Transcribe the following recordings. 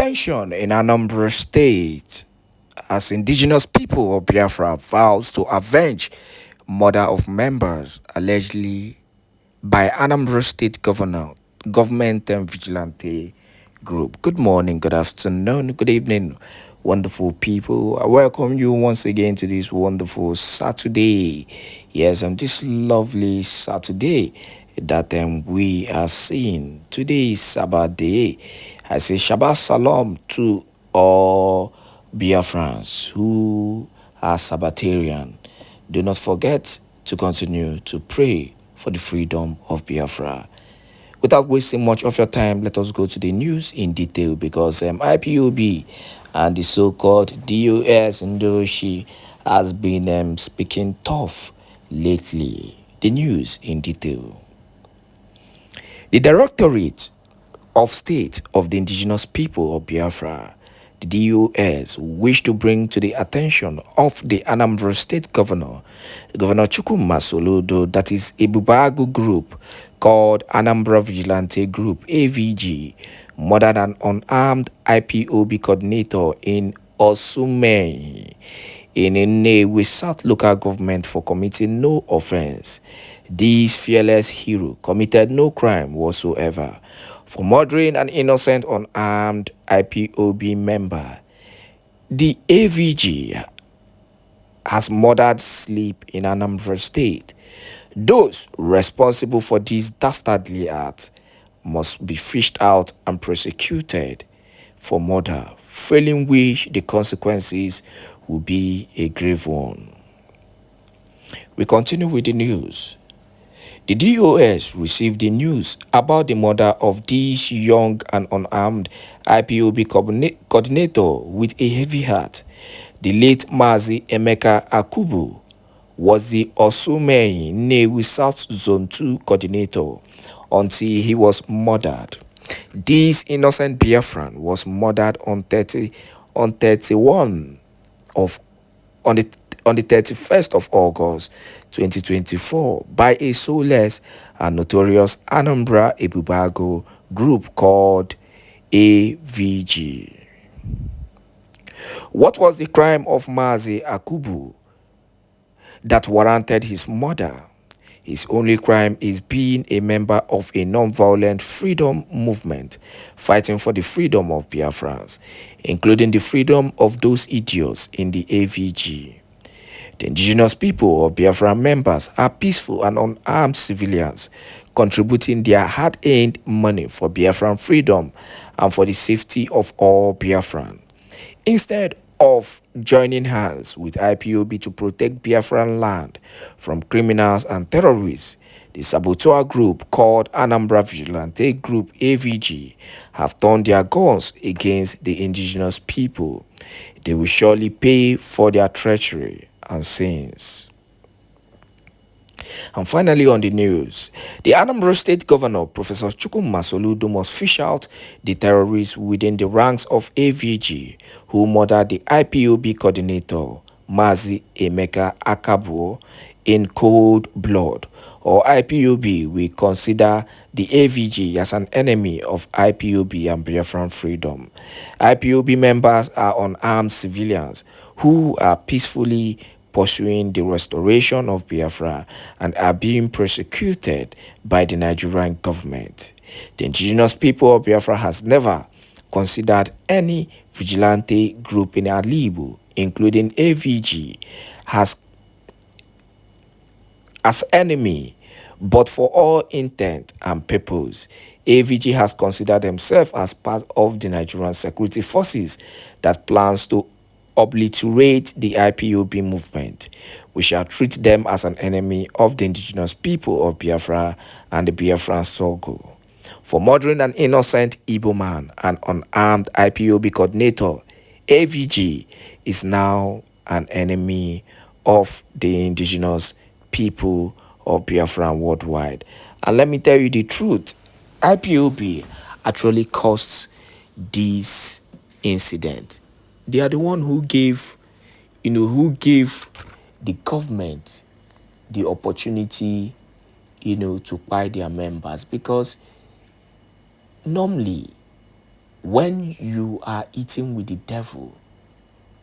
Tension in Anambra State as indigenous people of Biafra vows to avenge murder of members allegedly by Anambra State government and vigilante group. Good morning, good afternoon, good evening, wonderful people. I welcome you once again to this wonderful Saturday. Yes, on this lovely Saturday that we are seeing. Today is Sabbath day. I say Shabbat Shalom to all Biafrans who are Sabbatarian. Do not forget to continue to pray for the freedom of Biafra. Without wasting much of your time, let us go to the news in detail because IPOB and the so-called DOS Ndoshi has been speaking tough lately. The news in detail. The Directorate of State of the Indigenous People of Biafra, the DOS, wish to bring to the attention of the Anambra State Governor, Governor Chukwuma, that is a Bubagu group called Anambra Vigilante Group, AVG, murdered an unarmed IPOB coordinator in Osume, in Nnewi South local government for committing no offense. This fearless hero committed no crime whatsoever for murdering an innocent unarmed IPOB member. The AVG has murdered sleep in Anambra State. Those responsible for this dastardly act must be fished out and prosecuted for murder, failing which the consequences will be a grave one. We continue with the news. The DOS received the news about the murder of this young and unarmed IPOB coordinator with a heavy heart. The late Mazi Emeka Akubu was the Osume Nnewi South Zone 2 coordinator until he was murdered. This innocent Biafran was murdered on the 31st of August 2024 by a soulless and notorious Anambra Ebubago group called AVG. What was the crime of Mazi Akubu that warranted his murder? His only crime is being a member of a non-violent freedom movement fighting for the freedom of Biafrans, including the freedom of those idiots in the AVG. The indigenous people of Biafra members are peaceful and unarmed civilians, contributing their hard-earned money for Biafran freedom and for the safety of all Biafran. Instead of joining hands with IPOB to protect Biafran land from criminals and terrorists, the saboteur group called Anambra Vigilante Group AVG have turned their guns against the indigenous people. They will surely pay for their treachery and sins. And finally on the news, the Anambra State Governor, Professor Chukwuma, must fish out the terrorists within the ranks of AVG who murdered the IPOB coordinator, Mazi Emeka Akabuo, in cold blood, or IPOB will consider the AVG as an enemy of IPOB and Biafran freedom. IPOB members are unarmed civilians who are peacefully pursuing the restoration of Biafra and are being persecuted by the Nigerian government. The indigenous people of Biafra has never considered any vigilante group in Alibu, including AVG, as enemy, but for all intent and purpose, AVG has considered themselves as part of the Nigerian security forces that plans to obliterate the IPOB movement. We shall treat them as an enemy of the indigenous people of Biafra and the Biafran struggle. For murdering an innocent Igbo man and unarmed IPOB coordinator, AVG is now an enemy of the indigenous people of Biafra worldwide. And let me tell you the truth, IPOB actually caused this incident. They are the one who gave the government the opportunity, to buy their members, because normally When you are eating with the devil,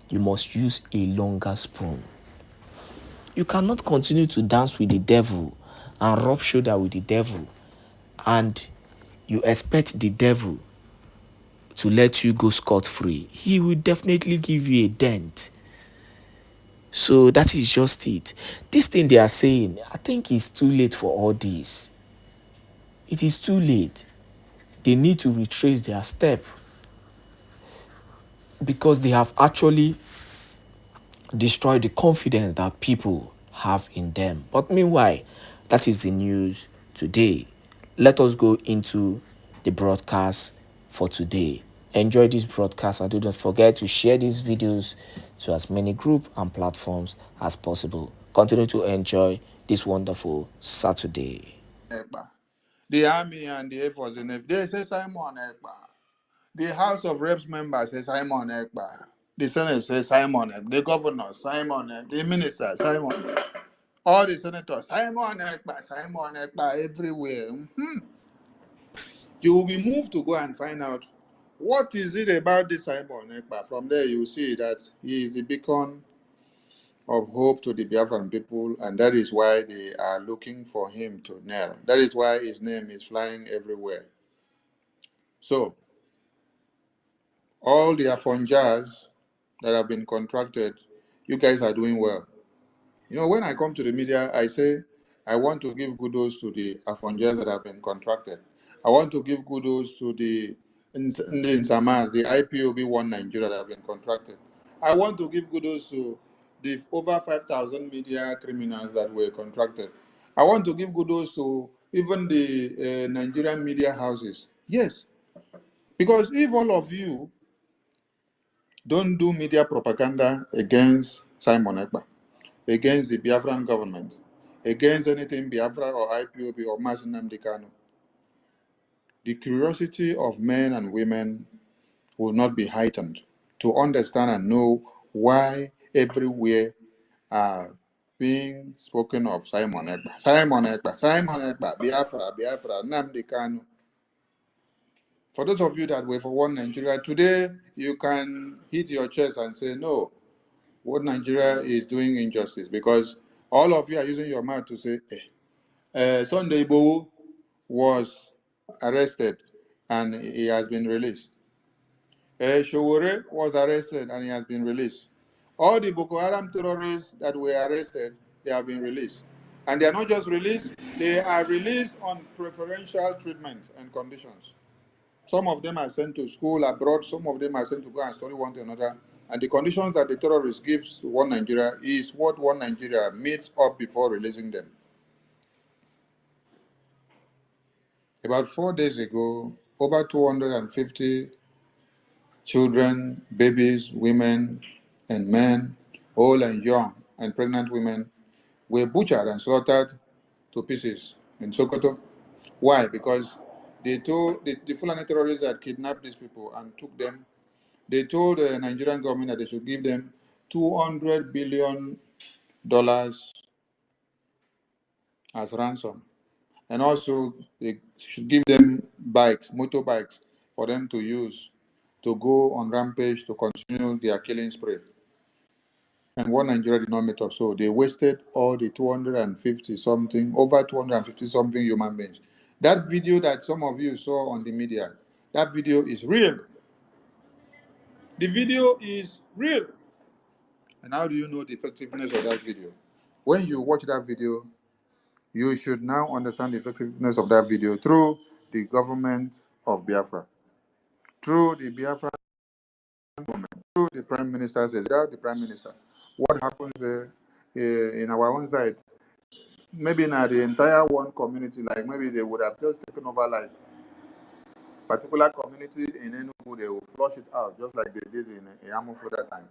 you must use a longer spoon. You cannot continue to dance with the devil and rub shoulder with the devil, and you expect the devil to let you go scot-free. He will definitely give you a dent. So that is just it. This thing they are saying, I think it's too late for all this. It is too late. They need to retrace their step, because they have actually destroyed the confidence that people have in them. But meanwhile, that is the news today. Let us go into the broadcast for today. Enjoy this broadcast, and do not forget to share these videos to as many groups and platforms as possible. Continue to enjoy this wonderful Saturday. The army and the Air Force, they say Simon Ekpa. The House of Reps members say Simon Ekpa. The Senate says Simon Ekpa. The governor, Simon Ekpa. The minister, Simon. All the senators, Simon Ekpa, everywhere. You will be moved to go and find out what is it about this Simon Ekpa. From there, you see that he is the beacon of hope to the Biafran people, and that is why they are looking for him to nail. That is why his name is flying everywhere. So, all the avengers that have been contracted, you guys are doing well. You know, when I come to the media, I say I want to give kudos to the avengers that have been contracted. I want to give kudos to the Nsamas, the IPOB One Nigeria that have been contracted. I want to give kudos to the over 5,000 media criminals that were contracted. I want to give kudos to even the Nigerian media houses. Yes, because if all of you don't do media propaganda against Simon Ekpa, against the Biafran government, against anything Biafra or IPOB or Mazi Nnamdi Kanu, the curiosity of men and women will not be heightened to understand and know why everywhere are being spoken of Simon Ekpa, Simon Ekpa, Simon Ekpa, Biafra, Biafra, Nnamdi Kanu. For those of you that were for One Nigeria, today you can hit your chest and say, no, what Nigeria is doing injustice, because all of you are using your mouth to say, Sunday Igboho was arrested and he has been released. Showore was arrested and he has been released. All the Boko Haram terrorists that were arrested, they have been released. And they are not just released, they are released on preferential treatment and conditions. Some of them are sent to school abroad, some of them are sent to go and study one to another. And the conditions that the terrorists give to One Nigeria is what One Nigeria meets up before releasing them. About 4 days ago, over 250 children, babies, women, and men, old and young, and pregnant women, were butchered and slaughtered to pieces in Sokoto. Why? Because they told the Fulani terrorists had kidnapped these people and took them. They told the Nigerian government that they should give them $200 billion as ransom. And also, they should give them bikes, motorbikes, for them to use to go on rampage to continue their killing spree. And One Nigeria did not meet up. So they wasted all the 250 something, over 250 something human beings. That video that some of you saw on the media, that video is real. The video is real. And how do you know the effectiveness of that video? When you watch that video, you should now understand the effectiveness of that video through the government of Biafra, through the Biafra government, through the prime minister says, without the prime minister. What happens in our own side? Maybe now the entire one community, like maybe they would have just taken over like particular community in Enugu, they will flush it out, just like they did in Yamufu that time.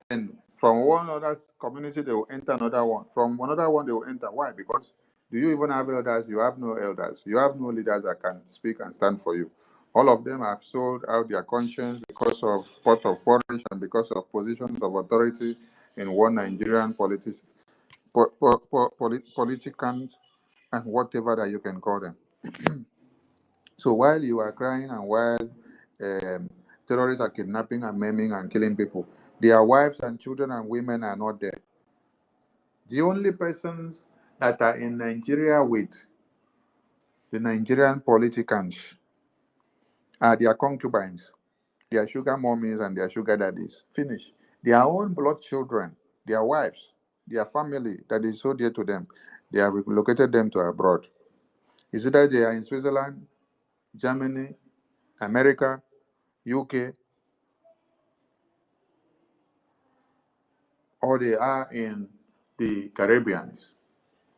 And from one other community, they will enter another one. From another one, they will enter. Why? Because do you even have elders? You have no elders. You have no leaders that can speak and stand for you. All of them have sold out their conscience because of pot of porridge and because of positions of authority in One Nigerian politicians, politicians, and whatever that you can call them. So while you are crying and while terrorists are kidnapping and maiming and killing people. Their wives and children and women are not dead. The only persons that are in Nigeria with the Nigerian politicians are their concubines, their sugar mummies, and their sugar daddies. Finish. Their own blood children, their wives, their family that is so dear to them, they have relocated them to abroad. Is it that they are in Switzerland, Germany, America, UK, or they are in the Caribbeans,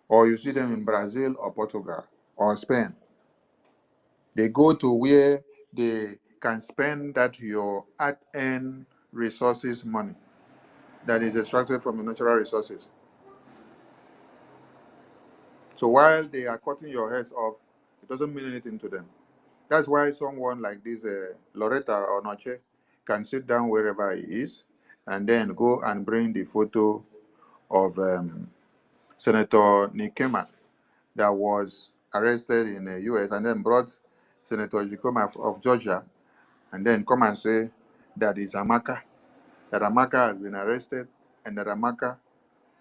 or you see them in Brazil or Portugal or Spain? They go to where they can spend that your hard-earned resources money that is extracted from the natural resources. So while they are cutting your heads off, it doesn't mean anything to them. That's why someone like this Loretta or Noche can sit down wherever he is and then go and bring the photo of Senator Nikema that was arrested in the US and then brought Senator Jikoma of Georgia and then come and say that is Amaka, that Amaka has been arrested and that Amaka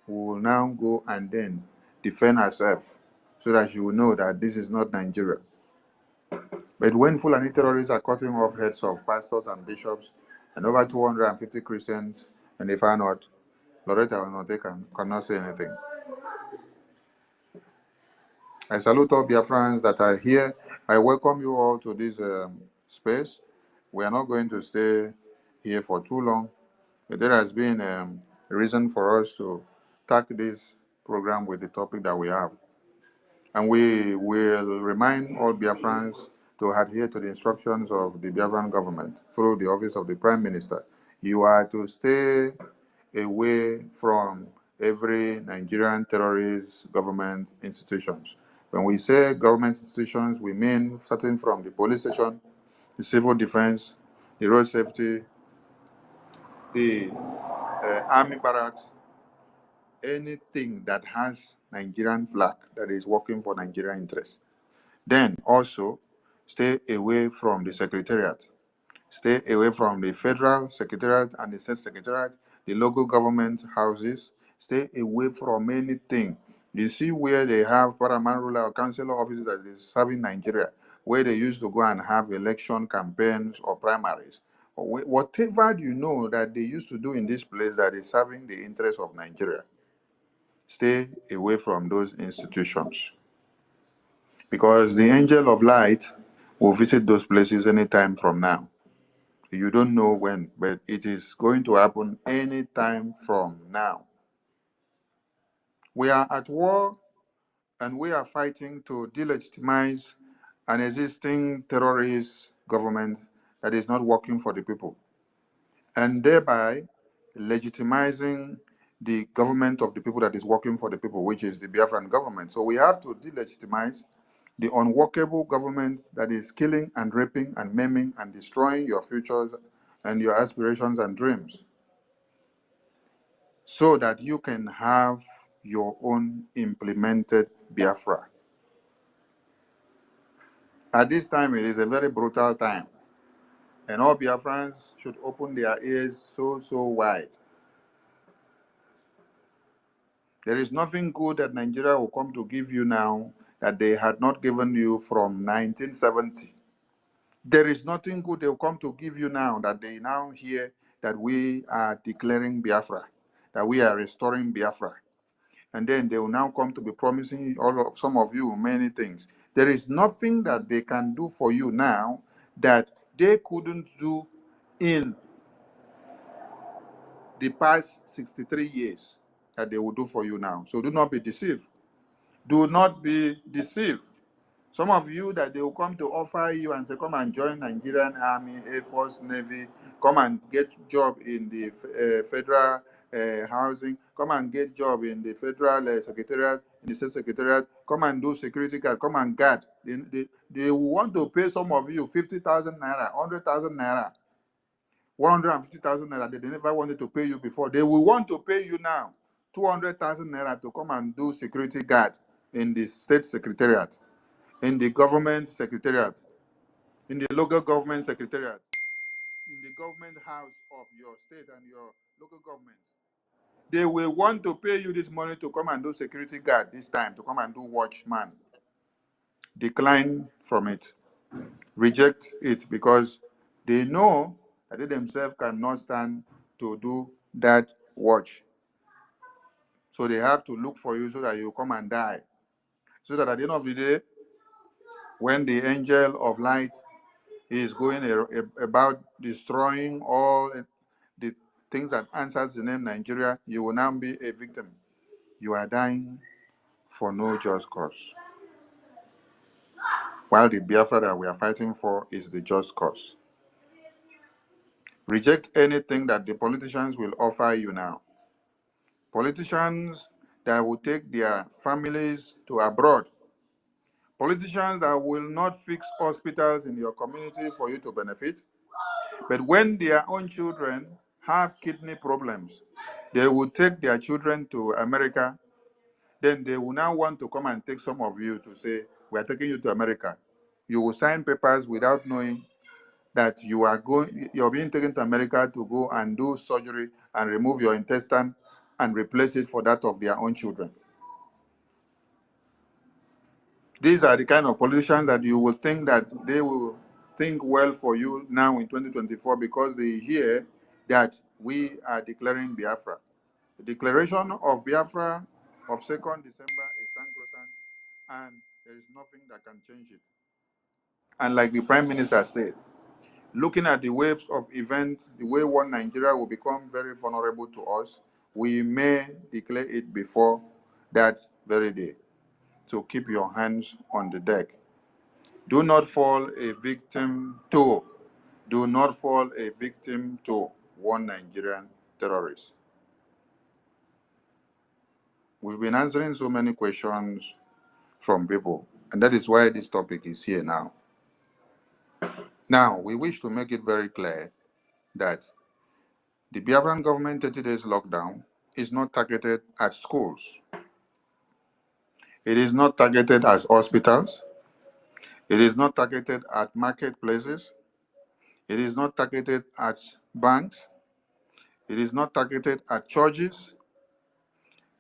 will now go and then defend herself so that she will know that this is not Nigeria. But when Fulani terrorists are cutting off heads of pastors and bishops and over 250 Christians and they find out, Loretta or not, they cannot say anything. I salute all Biafrans that are here. I welcome you all to this space. We are not going to stay here for too long. But there has been a reason for us to tack this program with the topic that we have. And we will remind all Biafrans to adhere to the instructions of the Biafran government through the office of the Prime Minister. You are to stay away from every Nigerian terrorist government institutions. When we say government institutions, we mean starting from the police station, the civil defense, the road safety, the army barracks, anything that has Nigerian flag that is working for Nigerian interests. Then also stay away from the secretariat. Stay away from the federal secretariat and the state secretariat, the local government houses. Stay away from anything. You see where they have paramount ruler or councillor offices that is serving Nigeria, where they used to go and have election campaigns or primaries. Or whatever you know that they used to do in this place that is serving the interests of Nigeria. Stay away from those institutions. Because the angel of light will visit those places anytime from now. You don't know when, but it is going to happen anytime from now. We are at war and we are fighting to delegitimize an existing terrorist government that is not working for the people, and thereby legitimizing the government of the people that is working for the people, which is the Biafran government. So we have to delegitimize the unworkable government that is killing and raping and maiming and destroying your futures and your aspirations and dreams, so that you can have your own implemented Biafra. At this time, it is a very brutal time, and all Biafrans should open their ears so wide. There is nothing good that Nigeria will come to give you now that they had not given you from 1970. There is nothing good they will come to give you now that they now hear that we are declaring Biafra, that we are restoring Biafra. And then they will now come to be promising some of you many things. There is nothing that they can do for you now that they couldn't do in the past 63 years that they will do for you now. So do not be deceived. Do not be deceived. Some of you that they will come to offer you and say, come and join Nigerian Army, Air Force, Navy, come and get job in the federal housing, come and get job in the federal secretariat, in the state secretariat, come and do security guard, come and guard. They will want to pay some of you 50,000 naira, 100,000 naira, 150,000 naira. They never wanted to pay you before. They will want to pay you now 200,000 naira to come and do security guard in the state secretariat, in the government secretariat, in the local government secretariat, in the government house of your state and your local government. They will want to pay you this money to come and do security guard this time, to come and do watchman. Decline from it. Reject it, because they know that they themselves cannot stand to do that watch. So they have to look for you so that you come and die. So that at the end of the day, when the angel of light is going about destroying all the things that answers the name Nigeria, you will now be a victim. You are dying for no just cause. While the Biafra that we are fighting for is the just cause. Reject anything that the politicians will offer you now. Politicians that will take their families to abroad. Politicians that will not fix hospitals in your community for you to benefit. But when their own children have kidney problems, they will take their children to America. Then they will now want to come and take some of you to say, we are taking you to America. You will sign papers without knowing that you're being taken to America to go and do surgery and remove your intestine and replace it for that of their own children. These are the kind of politicians that you will think that they will think well for you now in 2024 because they hear that we are declaring Biafra. The declaration of Biafra of 2nd December is sacrosanct, and there is nothing that can change it. And like the Prime Minister said, looking at the waves of events, the way one Nigeria will become very vulnerable to us, we may declare it before that very day. So keep your hands on the deck. Do not fall a victim to, do not fall a victim to one Nigerian terrorist. We've been answering so many questions from people, and that is why this topic is here now. Now, we wish to make it very clear that the Biafran government 30 days lockdown is not targeted at schools. It is not targeted at hospitals. It is not targeted at marketplaces. It is not targeted at banks. It is not targeted at churches.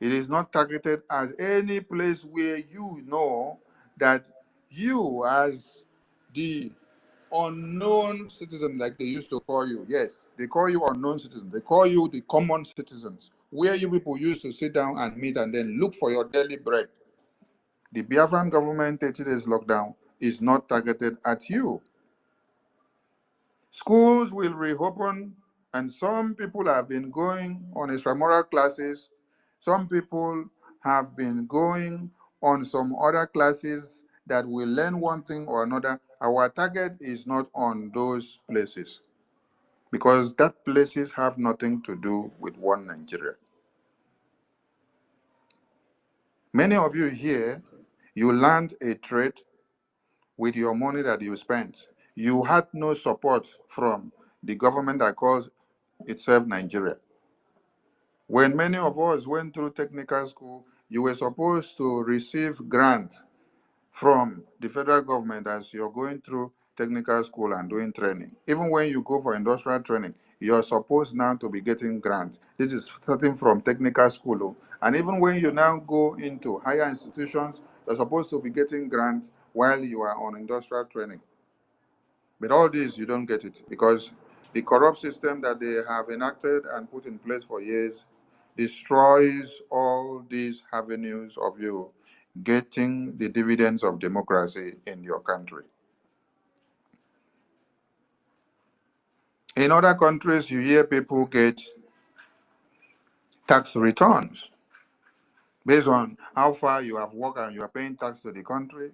It is not targeted at any place where you know that you, as the unknown citizen, like they used to call you, yes, they call you unknown citizen. They call you the common citizens, where you people used to sit down and meet and then look for your daily bread. The Biafran government 30 days lockdown is not targeted at you. Schools will reopen, and some people have been going on extramural classes. Some people have been going on some other classes that will learn one thing or another. Our target is not on those places because that places have nothing to do with one Nigeria. Many of you here, you learned a trade with your money that you spent. You had no support from the government that calls itself Nigeria. When many of us went through technical school, you were supposed to receive grants from the federal government as you're going through technical school and doing training. Even when you go for industrial training, you're supposed now to be getting grants. This is starting from technical school. And even when you now go into higher institutions, you're supposed to be getting grants while you are on industrial training. But all this, you don't get it because the corrupt system that they have enacted and put in place for years destroys all these avenues of you getting the dividends of democracy in your country. In other countries, you hear people get tax returns based on how far you have worked and you are paying tax to the country.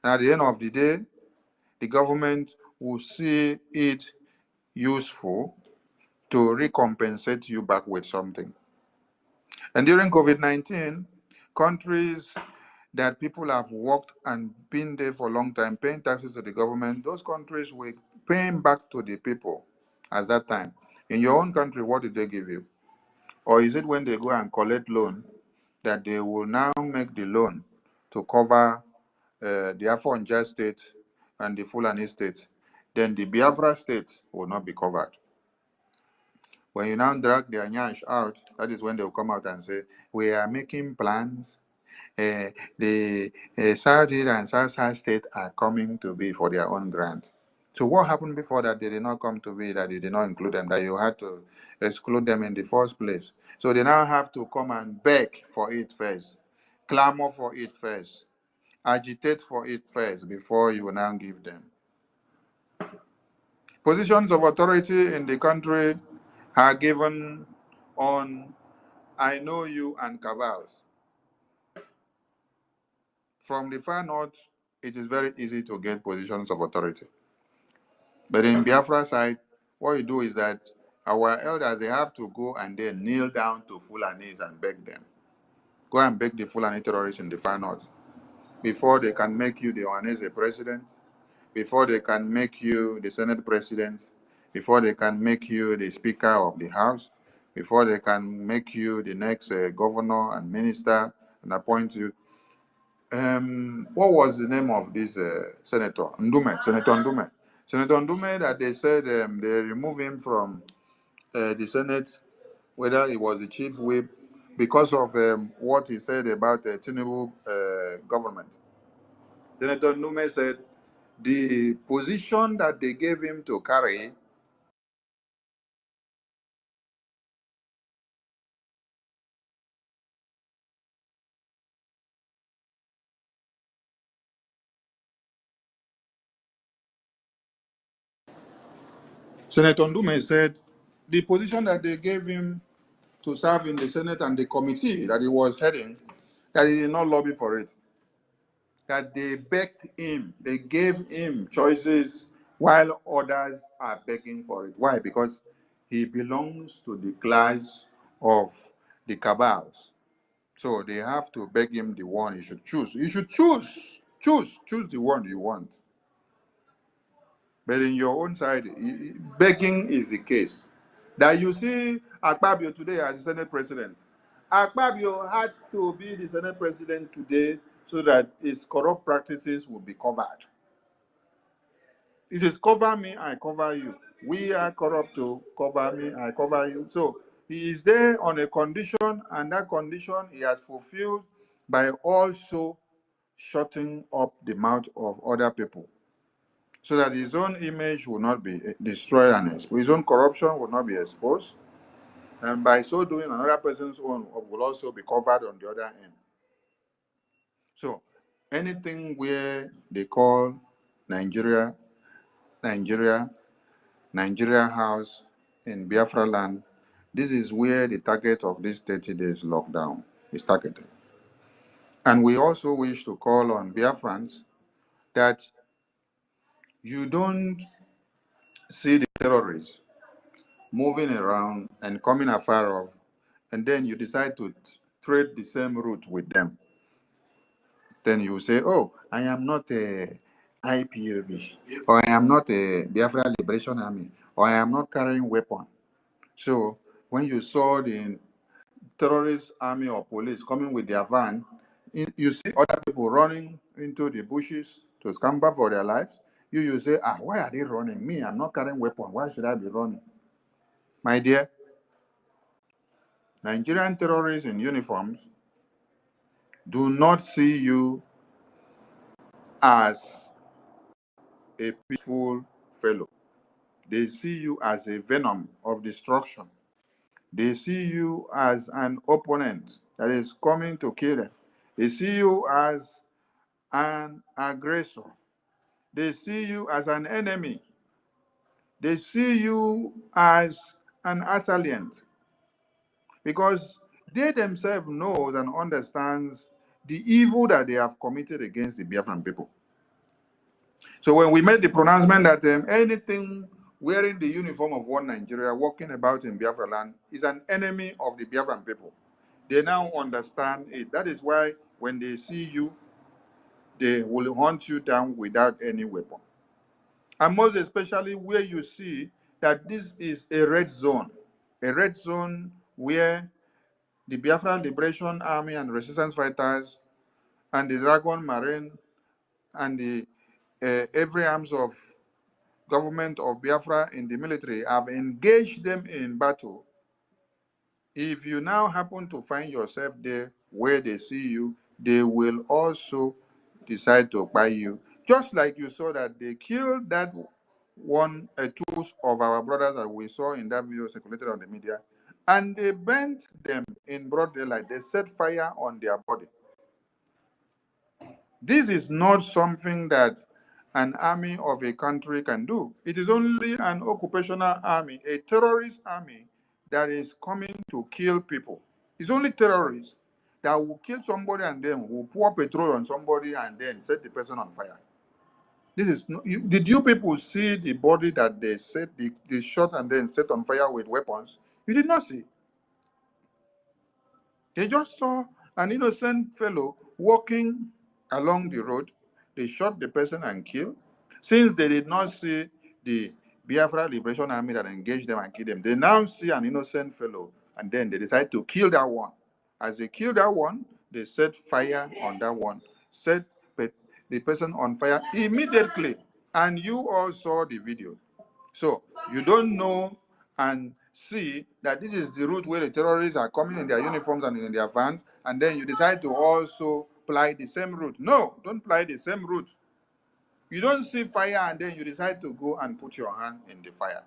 And at the end of the day, the government will see it useful to recompensate you back with something. And during COVID-19, countries that people have worked and been there for a long time, paying taxes to the government, those countries were paying back to the people at that time. In your own country, what did they give you? Or is it when they go and collect loan that they will now make the loan to cover the avenge state and the Fulani state, then the Biafra state will not be covered. When you now drag their nyash out, that is when they will come out and say, we are making plans. The Southeast and South state are coming to be for their own grant. So what happened before that? They did not come to be, that you did not include them, that you had to exclude them in the first place. So they now have to come and beg for it first, clamor for it first, agitate for it first before you will now give them. Positions of authority in the country are given on I know you and cabals. From the far north, it is very easy to get positions of authority. But in Biafra side, what you do is that our elders, they have to go and then kneel down to Fulanis and beg them. Go and beg the Fulani terrorists in the far north before they can make you the Ohanese president, before they can make you the Senate president, before they can make you the Speaker of the House, before they can make you the next governor and minister and appoint you. What was the name of this senator? Ndume, Senator Ndume. Senator Ndume, that they said they removed him from the Senate, whether he was the chief whip, because of what he said about the Tinubu government. Senator Ndume said the position that they gave him to carry. Senator Ndume said the position that they gave him to serve in the Senate and the committee that he was heading, that he did not lobby for it. That they begged him, they gave him choices while others are begging for it. Why? Because he belongs to the class of the cabals. So they have to beg him the one he should choose. He should choose the one you want. But in your own side, begging is the case. That you see Akpabio today as the Senate President. Akpabio had to be the Senate President today so that his corrupt practices will be covered. It is cover me, I cover you. We are corrupt to cover me, I cover you. So he is there on a condition, and that condition he has fulfilled by also shutting up the mouth of other people, so that his own image will not be destroyed and exposed. His own corruption will not be exposed. And by so doing, another person's own will also be covered on the other end. So anything where they call Nigeria House in Biafraland, this is where the target of this 30 days lockdown is targeted. And we also wish to call on Biafrans that you don't see the terrorists moving around and coming afar off, and then you decide to trade the same route with them. Then you say, oh, I am not a IPOB, or I am not a Biafra Liberation Army, or I am not carrying weapon. So when you saw the terrorist army or police coming with their van, you see other people running into the bushes to scamper for their lives. You say, why are they running? Me, I'm not carrying weapon. Why should I be running? My dear, Nigerian terrorists in uniforms do not see you as a peaceful fellow. They see you as a venom of destruction. They see you as an opponent that is coming to kill them. They see you as an aggressor. They see you as an enemy. They see you as an assailant, because they themselves knows and understands the evil that they have committed against the Biafran people. So when we made the pronouncement that anything wearing the uniform of one Nigeria walking about in Biafra land is an enemy of the Biafran people, they now understand it. That is why when they see you, they will hunt you down without any weapon. And most especially where you see that this is a red zone where the Biafran Liberation Army and resistance fighters and the Dragon Marine and the every arms of government of Biafra in the military have engaged them in battle. If you now happen to find yourself there where they see you, they will also decide to buy you. Just like you saw that they killed that two of our brothers that we saw in that video circulated on the media, and they burnt them in broad daylight. They set fire on their body. This is not something that an army of a country can do. It is only an occupational army, a terrorist army that is coming to kill people. It's only terrorists that will kill somebody and then will pour petrol on somebody and then set the person on fire. This is did you people see the body that they shot and then set on fire with weapons? You did not see. They just saw an innocent fellow walking along the road. They shot the person and killed. Since they did not see the Biafra Liberation Army that engaged them and killed them, they now see an innocent fellow and then they decide to kill that one. As they kill that one, they set fire on that one, set the person on fire immediately. And you all saw the video. So you don't know and see that this is the route where the terrorists are coming in their uniforms and in their vans, and then you decide to also ply the same route. No, don't ply the same route. You don't see fire and then you decide to go and put your hand in the fire.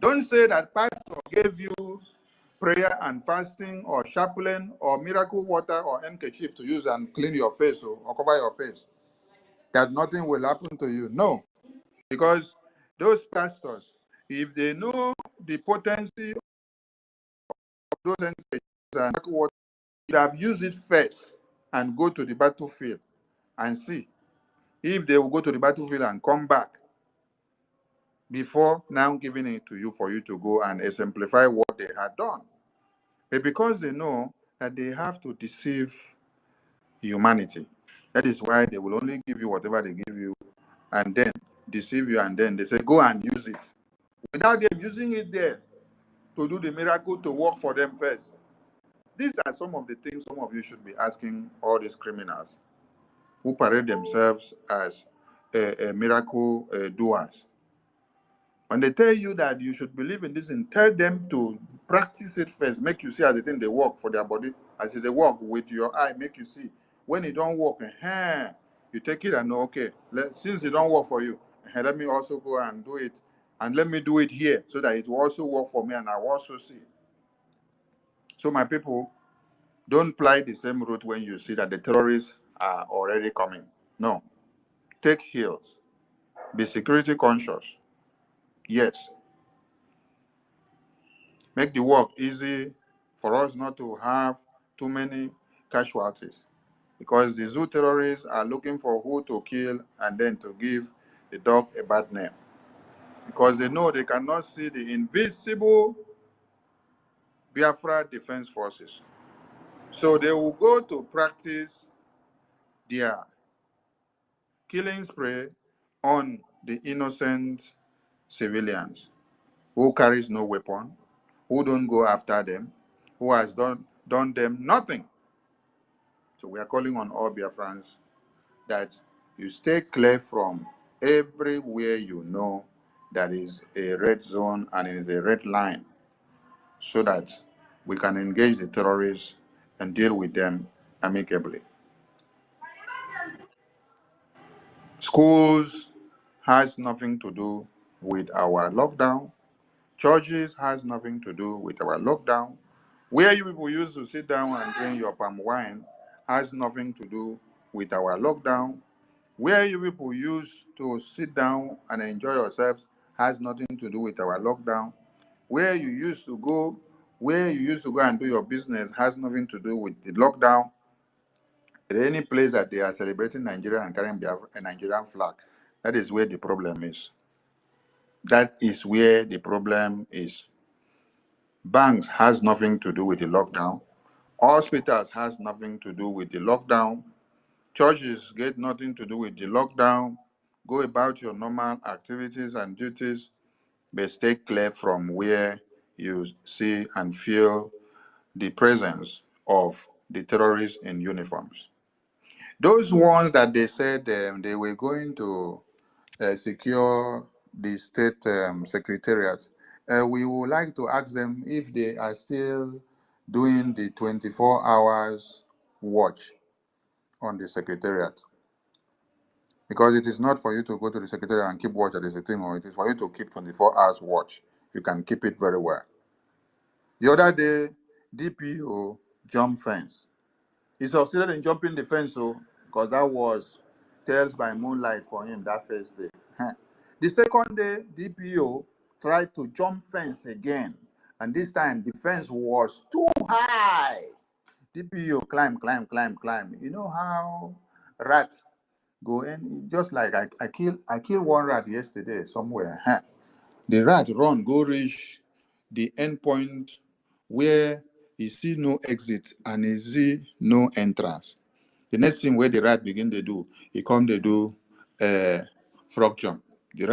Don't say that pastor gave you prayer and fasting or chaplain or miracle water or handkerchief to use and clean your face or cover your face, that nothing will happen to you. No, because those pastors, if they know the potency of those handkerchiefs and miracle water, they have used it first and go to the battlefield and see if they will go to the battlefield and come back before now giving it to you for you to go and exemplify what they had done. But because they know that they have to deceive humanity, that is why they will only give you whatever they give you and then deceive you, and then they say, go and use it. Without them using it there to do the miracle to work for them first. These are some of the things some of you should be asking all these criminals who parade themselves as a miracle doers. When they tell you that you should believe in this and tell them to practice it first, make you see as the thing they work for their body, as they work with your eye, make you see. When it don't work, you take it and know, okay, since it don't work for you, let me also go and do it, and let me do it here so that it will also work for me and I will also see. So my people, don't ply the same route when you see that the terrorists are already coming. No. Take heals. Be security conscious. Yes. Make the work easy for us not to have too many casualties. Because the zoo terrorists are looking for who to kill and then to give the dog a bad name. Because they know they cannot see the invisible Biafra Defense Forces. So they will go to practice their killing spree on the innocent civilians who carries no weapon, who don't go after them, who has done them nothing. So we are calling on all Biafrans that you stay clear from everywhere you know that is a red zone and is a red line, so that we can engage the terrorists and deal with them amicably. Schools has nothing to do with our lockdown. Churches has nothing to do with our lockdown. Where you people used to sit down and drink your palm wine has nothing to do with our lockdown. Where you people used to sit down and enjoy yourselves has nothing to do with our lockdown. Where you used to go and do your business has nothing to do with the lockdown. At any place that they are celebrating Nigeria and carrying a Nigerian flag, that is where the problem is. That is where the problem is. Banks has nothing to do with the lockdown. Hospitals has nothing to do with the lockdown. Churches get nothing to do with the lockdown. Go about your normal activities and duties, but stay clear from where you see and feel the presence of the terrorists in uniforms. Those ones that they said they were going to secure the state secretariat, we would like to ask them if they are still doing the 24 hours watch on the secretariat. Because it is not for you to go to the secretariat and keep watch at the sitting room. It is for you to keep 24 hours watch. You can keep it very well. The other day, DPO jumped fence. He succeeded in jumping the fence, because that was tales by moonlight for him that first day. The second day, DPO tried to jump fence again, and this time the fence was too high. DPO climb. You know how rat go in? Just like I killed one rat yesterday somewhere. The rat run go reach the end point where he see no exit and he see no entrance. The next thing where the rat begin to do, he come to do frog jump. The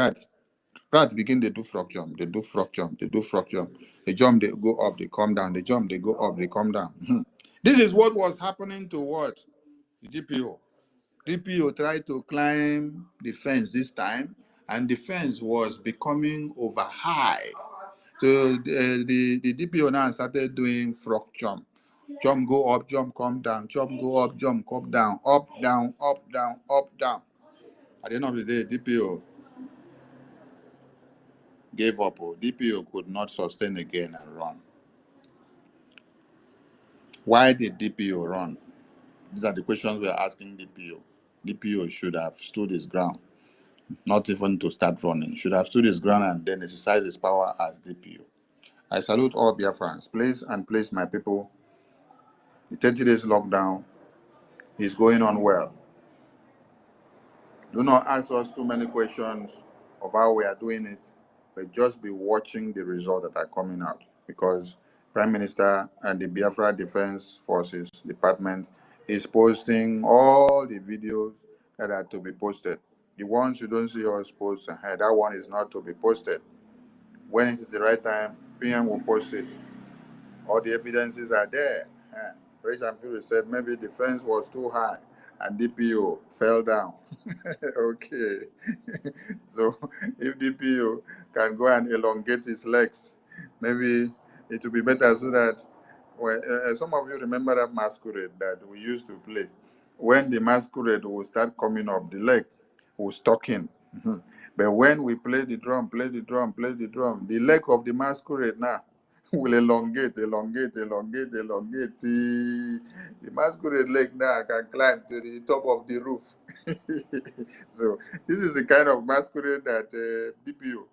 rat begin to do frog jump. They do frog jump. They do frog jump. They jump, they go up, they come down. They jump, they go up, they come down. This is what was happening to what? The DPO. DPO tried to climb the fence this time, and the fence was becoming over high. So the DPO now started doing frog jump. Jump, go up, jump, come down. Jump, go up, jump, come down. Up, down, up, down, up, down. At the end of the day, DPO gave up. DPO could not sustain again and run. Why did DPO run? These are the questions we are asking DPO. DPO should have stood his ground, not even to start running. Should have stood his ground and then exercise his power as DPO. I salute all Biafrans. Please, my people, the 30 days lockdown is going on well. Do not ask us too many questions of how we are doing it, but just be watching the results that are coming out, because Prime Minister and the Biafra Defense Forces Department is posting all the videos that are to be posted. The ones you don't see us post, that one is not to be posted. When it is the right time, PM will post it. All the evidences are there. Rich and Fury said maybe the fence was too high and DPO fell down. Okay. So if DPO can go and elongate his legs, maybe it will be better, so that some of you remember that masquerade that we used to play. When the masquerade will start coming up, the leg will stuck in. But when we play the drum, the leg of the masquerade now will elongate. The masquerade leg now can climb to the top of the roof. So this is the kind of masquerade that DPO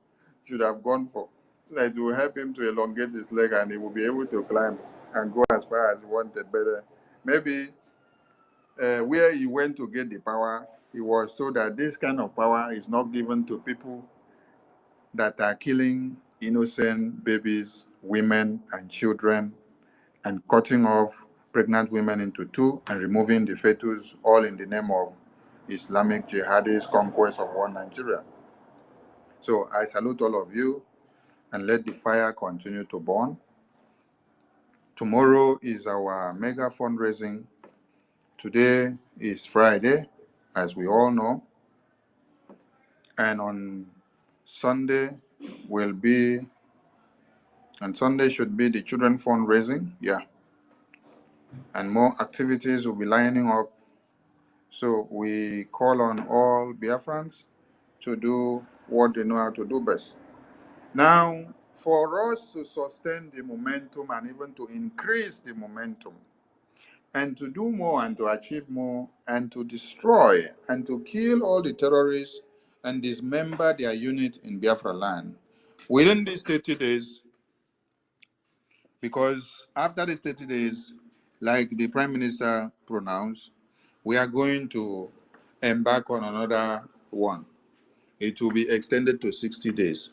should have gone for. So that it will help him to elongate his leg and he will be able to climb and go as far as he wanted. But maybe where he went to get the power, he was told that this kind of power is not given to people that are killing innocent babies, women, and children, and cutting off pregnant women into two and removing the fetus, all in the name of Islamic jihadist conquest of one Nigeria. So I salute all of you, and let the fire continue to burn. Tomorrow is our mega fundraising. Today is Friday, as we all know. And on Sunday should be the children fundraising. Yeah. And more activities will be lining up. So we call on all Biafrans to do what they know how to do best. Now, for us to sustain the momentum and even to increase the momentum, and to do more and to achieve more and to destroy and to kill all the terrorists and dismember their unit in Biafraland within these 30 days, because after these 30 days, like the Prime Minister pronounced, we are going to embark on another one. It will be extended to 60 days.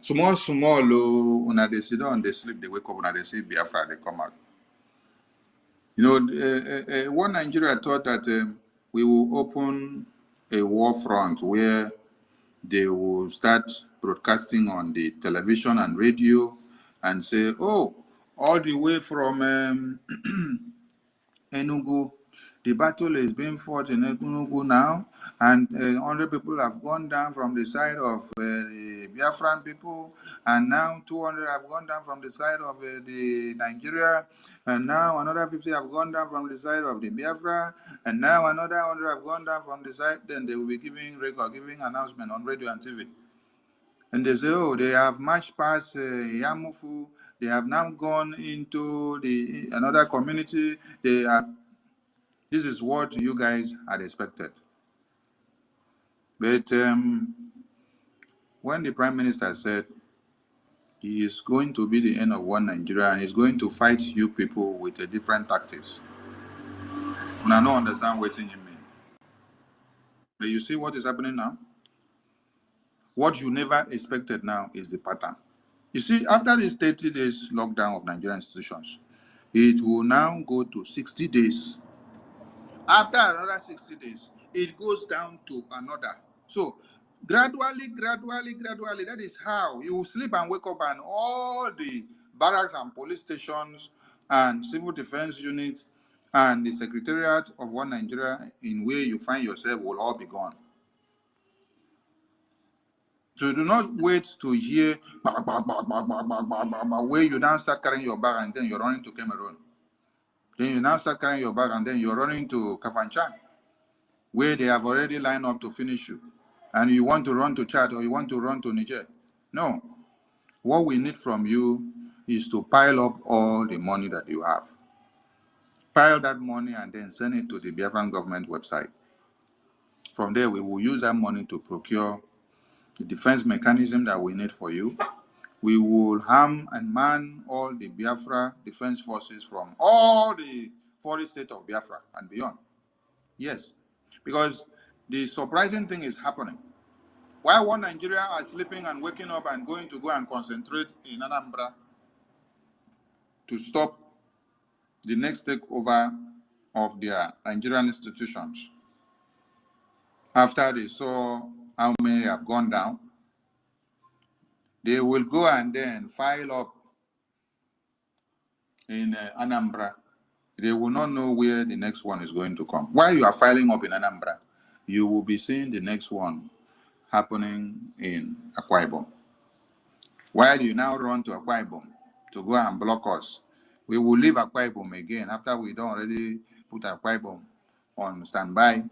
Small, when they sit down, they sleep, they wake up, when they see Biafra, they come out. You know, one Nigeria thought that we will open a war front where they will start broadcasting on the television and radio and say, oh, all the way from Enugu The battle is being fought in Enugu now, and 100 people have gone down from the side of the Biafran people, and now 200 have gone down from the side of the Nigeria, and now another 50 have gone down from the side of the Biafra, and now another 100 have gone down from the side. Then they will be giving record, giving announcement on radio and TV. And they say, oh, they have marched past Yamufu. They have now gone into another community. They are. This is what you guys had expected. But when the Prime Minister said he is going to be the end of one Nigeria and is going to fight you people with a different tactics, and I don't understand what he mean. But you see what is happening now? What you never expected now is the pattern. You see, after this 30 days lockdown of Nigerian institutions, it will now go to 60 days. After another 60 days, it goes down to another. So gradually, that is how you sleep and wake up, and all the barracks and police stations and civil defense units and the secretariat of one Nigeria in where you find yourself will all be gone. So do not wait to hear where you now start carrying your bag and then you're running to Cameroon. Then you now start carrying your bag and then you're running to Kafanchan, where they have already lined up to finish you. And you want to run to Chad or you want to run to Niger. No. What we need from you is to pile up all the money that you have. Pile that money and then send it to the Biafran government website. From there, we will use that money to procure the defense mechanism that we need for you. We will arm and man all the Biafra defense forces from all the 40 states of Biafra and beyond. Yes, because the surprising thing is happening. While one Nigeria are sleeping and waking up and going to go and concentrate in Anambra to stop the next takeover of their Nigerian institutions, after they saw how many have gone down, they will go and then file up in Anambra. They will not know where the next one is going to come. While you are filing up in Anambra, you will be seeing the next one happening in Akwa Ibom. While you now run to Akwa Ibom to go and block us, we will leave Akwa Ibom again after we don't already put Akwa Ibom on standby.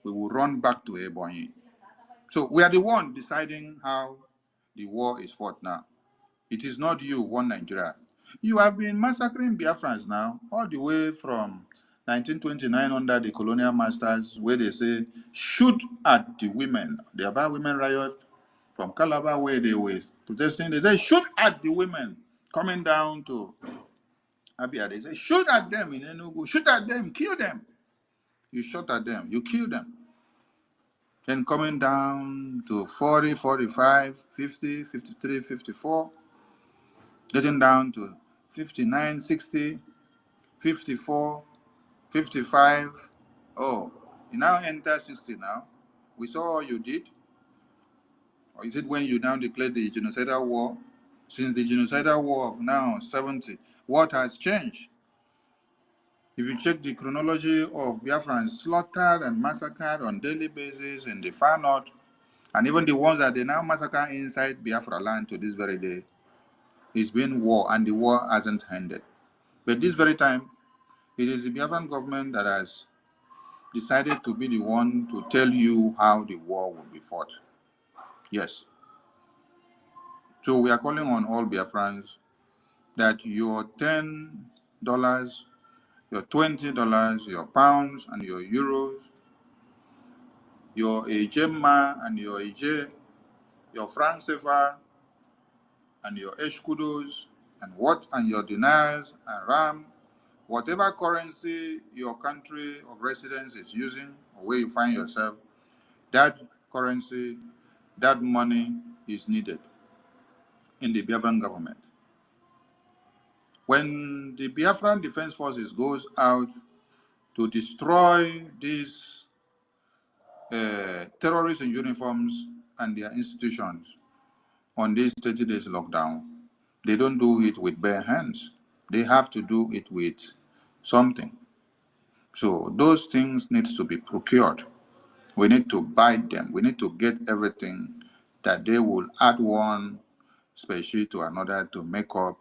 We will run back to Ebonyi. So we are the one deciding how the war is fought now. It is not you, one Nigeria. You have been massacring Biafrans now, all the way from 1929 under the colonial masters, where they say, shoot at the women. The Aba women riot from Calabar, where they were protesting. They say, shoot at the women. Coming down to Abia, they say, shoot at them in Enugu. Shoot at them, kill them. You shot at them, you kill them. Then coming down to 40, 45, 50, 53, 54. Getting down to 59, 60, 54, 55. Oh, you now enter 60 now. We saw all you did. Or is it when you now declared the genocidal war? Since the genocidal war of now 70, what has changed? If you check the chronology of Biafrans slaughtered and massacred on daily basis in the far north, and even the ones that they now massacre inside Biafraland to this very day, it's been war, and the war hasn't ended. But this very time, it is the Biafran government that has decided to be the one to tell you how the war will be fought. Yes. So we are calling on all Biafrans that your $10, your $20, your pounds and your euros, your Ejema and your Eje, your franc CFA and your escudos and your dinars and ram, whatever currency your country of residence is using or where you find yourself, that currency, that money is needed in the Biafran government. When the Biafran Defense Forces goes out to destroy these terrorists in uniforms and their institutions on this 30 days lockdown, they don't do it with bare hands. They have to do it with something. So those things needs to be procured. We need to buy them. We need to get everything that they will add one species to another to make up